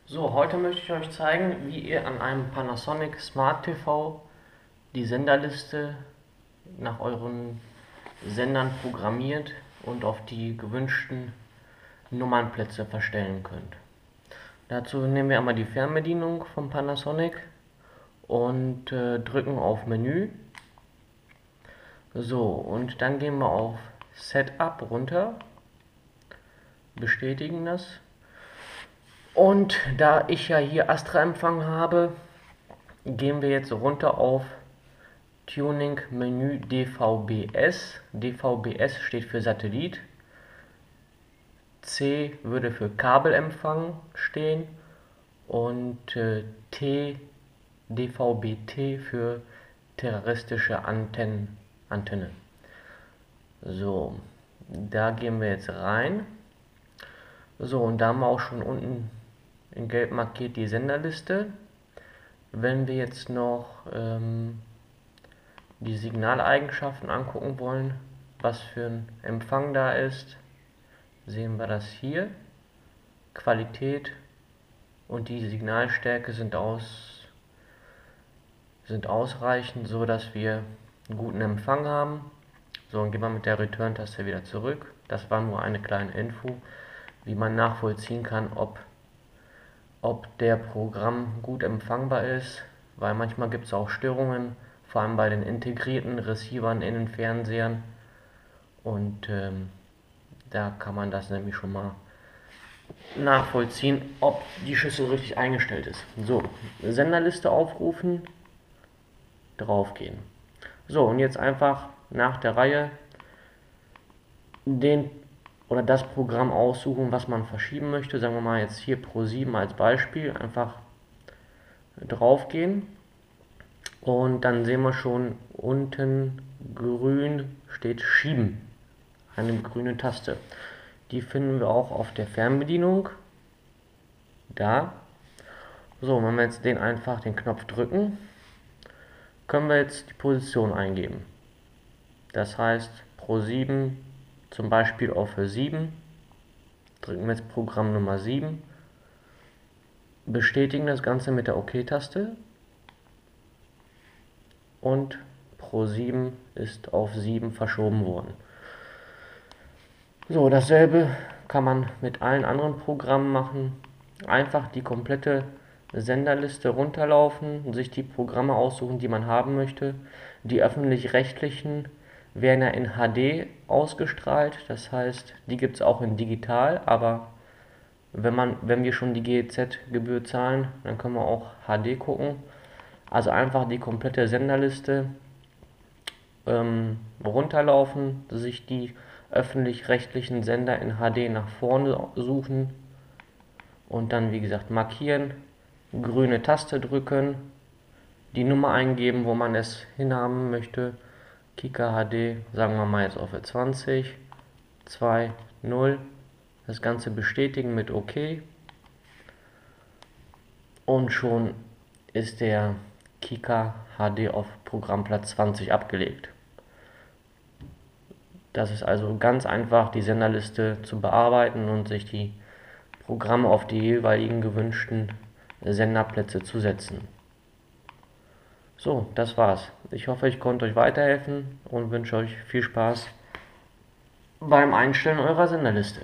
So, heute möchte ich euch zeigen, wie ihr an einem Panasonic Smart TV die Senderliste nach euren Sendern programmiert und auf die gewünschten Nummernplätze verstellen könnt. Dazu nehmen wir einmal die Fernbedienung vom Panasonic und drücken auf Menü. So, und dann gehen wir auf Setup runter, bestätigen das. Und da ich ja hier Astra-Empfang habe, gehen wir jetzt runter auf Tuning Menü DVB-S. DVB-S steht für Satellit. C würde für Kabelempfang stehen und T, DVB-T für terrestrische Antenne. So, da gehen wir jetzt rein. So, und da haben wir auch schon unten in gelb markiert die Senderliste. Wenn wir jetzt noch die Signaleigenschaften angucken wollen, was für ein Empfang da ist, sehen wir das hier. Qualität und die Signalstärke sind ausreichend, so dass wir einen guten Empfang haben. So, und gehen wir mit der Return-Taste wieder zurück. Das war nur eine kleine Info, wie man nachvollziehen kann, ob der Programm gut empfangbar ist, weil manchmal gibt es auch Störungen, vor allem bei den integrierten Receivern in den Fernsehern, und da kann man das nämlich schon mal nachvollziehen, ob die Schüssel richtig eingestellt ist. So, Senderliste aufrufen, draufgehen. So, und jetzt einfach nach der Reihe das Programm aussuchen, was man verschieben möchte. Sagen wir mal jetzt hier Pro7 als Beispiel. Einfach draufgehen. Und dann sehen wir schon unten grün steht Schieben. Eine grüne Taste. Die finden wir auch auf der Fernbedienung. Da. So, wenn wir jetzt den Knopf drücken, können wir jetzt die Position eingeben. Das heißt Pro7 zum Beispiel auf 7. Drücken wir jetzt Programm Nummer 7. Bestätigen das Ganze mit der OK-Taste. Und Pro7 ist auf 7 verschoben worden. So, dasselbe kann man mit allen anderen Programmen machen. Einfach die komplette Senderliste runterlaufen, sich die Programme aussuchen, die man haben möchte. Die öffentlich-rechtlichen werden ja in HD ausgestrahlt, das heißt, die gibt es auch in digital, aber wenn wir schon die GEZ-Gebühr zahlen, dann können wir auch HD gucken. Also einfach die komplette Senderliste runterlaufen, sich die öffentlich-rechtlichen Sender in HD nach vorne suchen und dann, wie gesagt, markieren, grüne Taste drücken, die Nummer eingeben, wo man es hinhaben möchte. Kika HD, sagen wir mal jetzt auf 20, 2, 0. Das Ganze bestätigen mit OK. Und schon ist der Kika HD auf Programmplatz 20 abgelegt. Das ist also ganz einfach, die Senderliste zu bearbeiten und sich die Programme auf die jeweiligen gewünschten Senderplätze zu setzen. So, das war's. Ich hoffe, ich konnte euch weiterhelfen und wünsche euch viel Spaß beim Einstellen eurer Senderliste.